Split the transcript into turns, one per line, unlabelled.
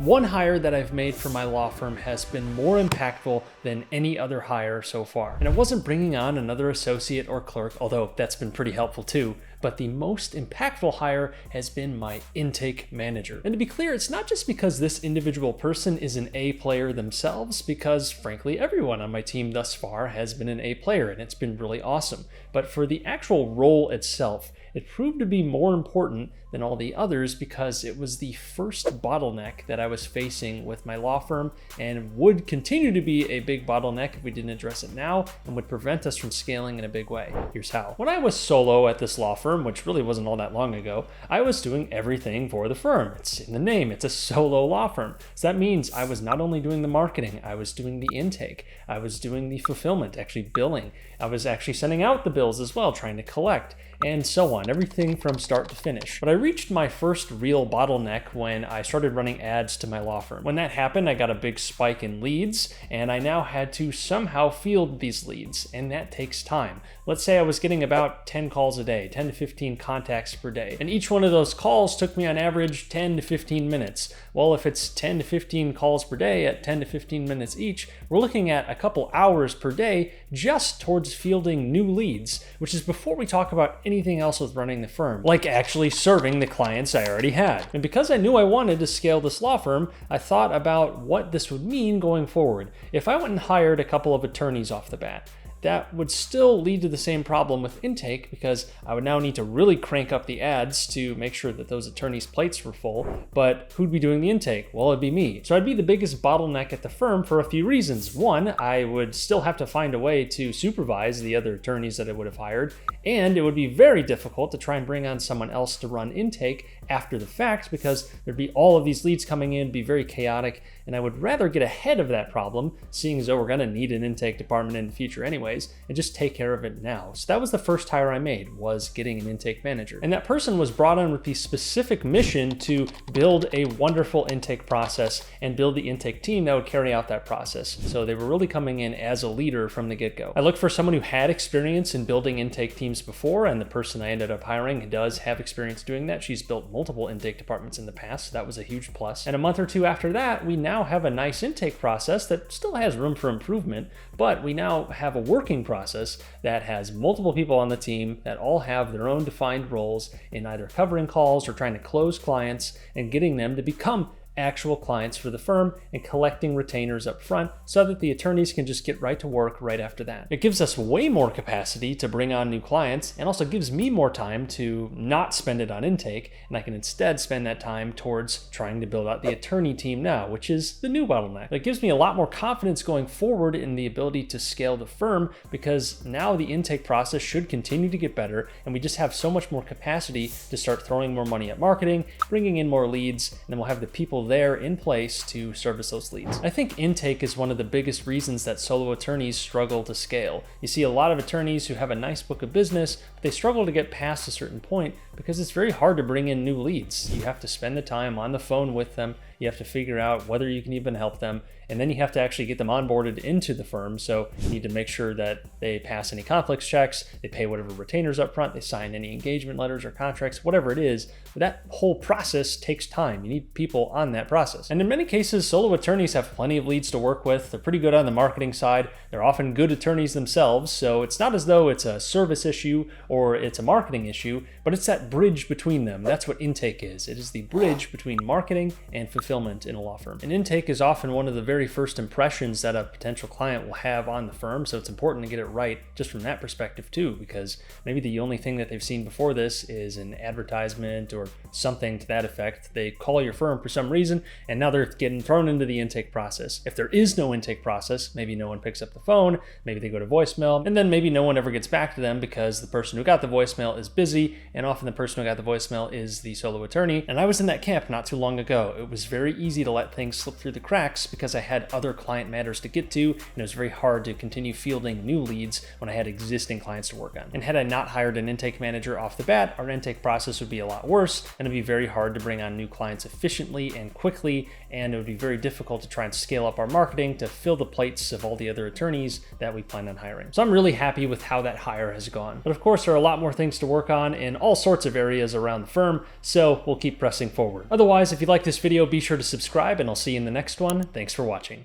One hire that I've made for my law firm has been more impactful than any other hire so far. And it wasn't bringing on another associate or clerk, although that's been pretty helpful too, but the most impactful hire has been my intake manager. And to be clear, it's not just because this individual person is an A player themselves, because frankly, everyone on my team thus far has been an A player and it's been really awesome. But for the actual role itself, it proved to be more important than all the others because it was the first bottleneck that I was facing with my law firm and would continue to be a big bottleneck if we didn't address it now and would prevent us from scaling in a big way. Here's how. When I was solo at this law firm, which really wasn't all that long ago, I was doing everything for the firm. It's in the name, it's a solo law firm. So that means I was not only doing the marketing, I was doing the intake, I was doing the fulfillment, actually billing, I was actually sending out the bills as well, trying to collect, and so on, everything from start to finish. But I reached my first real bottleneck when I started running ads to my law firm. When that happened, I got a big spike in leads, and I now had to somehow field these leads, and that takes time. Let's say I was getting about 10 calls a day, 10 to 15 contacts per day, and each one of those calls took me on average 10 to 15 minutes. Well, if it's 10 to 15 calls per day at 10 to 15 minutes each, we're looking at a couple hours per day just towards fielding new leads, which is before we talk about anything else with running the firm, like actually serving the clients I already had. And because I knew I wanted to scale this law firm, I thought about what this would mean going forward. If I went and hired a couple of attorneys off the bat, that would still lead to the same problem with intake because I would now need to really crank up the ads to make sure that those attorneys' plates were full. But who'd be doing the intake? Well, it'd be me. So I'd be the biggest bottleneck at the firm for a few reasons. One, I would still have to find a way to supervise the other attorneys that I would have hired, and it would be very difficult to try and bring on someone else to run intake after the fact because there'd be all of these leads coming in, be very chaotic, and I would rather get ahead of that problem, seeing as though we're gonna need an intake department in the future anyways, and just take care of it now. So that was the first hire I made, was getting an intake manager. And that person was brought on with the specific mission to build a wonderful intake process and build the intake team that would carry out that process. So they were really coming in as a leader from the get-go. I looked for someone who had experience in building intake teams before, and the person I ended up hiring does have experience doing that. She's built multiple intake departments in the past, so that was a huge plus. And a month or two after that, we now have a nice intake process that still has room for improvement, but we now have a working process that has multiple people on the team that all have their own defined roles in either covering calls or trying to close clients and getting them to become actual clients for the firm and collecting retainers up front so that the attorneys can just get right to work right after that. It gives us way more capacity to bring on new clients and also gives me more time to not spend it on intake, and I can instead spend that time towards trying to build out the attorney team now, which is the new bottleneck. It gives me a lot more confidence going forward in the ability to scale the firm because now the intake process should continue to get better and we just have so much more capacity to start throwing more money at marketing, bringing in more leads, and then we'll have the people there in place to service those leads. I think intake is one of the biggest reasons that solo attorneys struggle to scale. You see a lot of attorneys who have a nice book of business, but they struggle to get past a certain point because it's very hard to bring in new leads. You have to spend the time on the phone with them, you have to figure out whether you can even help them, and then you have to actually get them onboarded into the firm. So you need to make sure that they pass any conflicts checks, they pay whatever retainers up front, they sign any engagement letters or contracts, whatever it is. But that whole process takes time. You need people on that process. And in many cases, solo attorneys have plenty of leads to work with. They're pretty good on the marketing side. They're often good attorneys themselves. So it's not as though it's a service issue or it's a marketing issue, but it's that bridge between them. That's what intake is. It is the bridge between marketing and fulfillment in a law firm. And intake is often one of the very first impressions that a potential client will have on the firm. So it's important to get it right just from that perspective too, because maybe the only thing that they've seen before this is an advertisement or something to that effect. They call your firm for some reason and now they're getting thrown into the intake process. If there is no intake process, maybe no one picks up the phone, maybe they go to voicemail, and then maybe no one ever gets back to them because the person who got the voicemail is busy, and often the person who got the voicemail is the solo attorney. And I was in that camp not too long ago. It was very easy to let things slip through the cracks because I had other client matters to get to, and it was very hard to continue fielding new leads when I had existing clients to work on. And had I not hired an intake manager off the bat, our intake process would be a lot worse, and it'd be very hard to bring on new clients efficiently and quickly, and it would be very difficult to try and scale up our marketing to fill the plates of all the other attorneys that we plan on hiring. So I'm really happy with how that hire has gone. But of course, there are a lot more things to work on in all sorts of areas around the firm, so we'll keep pressing forward. Otherwise, if you like this video, be sure to subscribe, and I'll see you in the next one. Thanks for watching.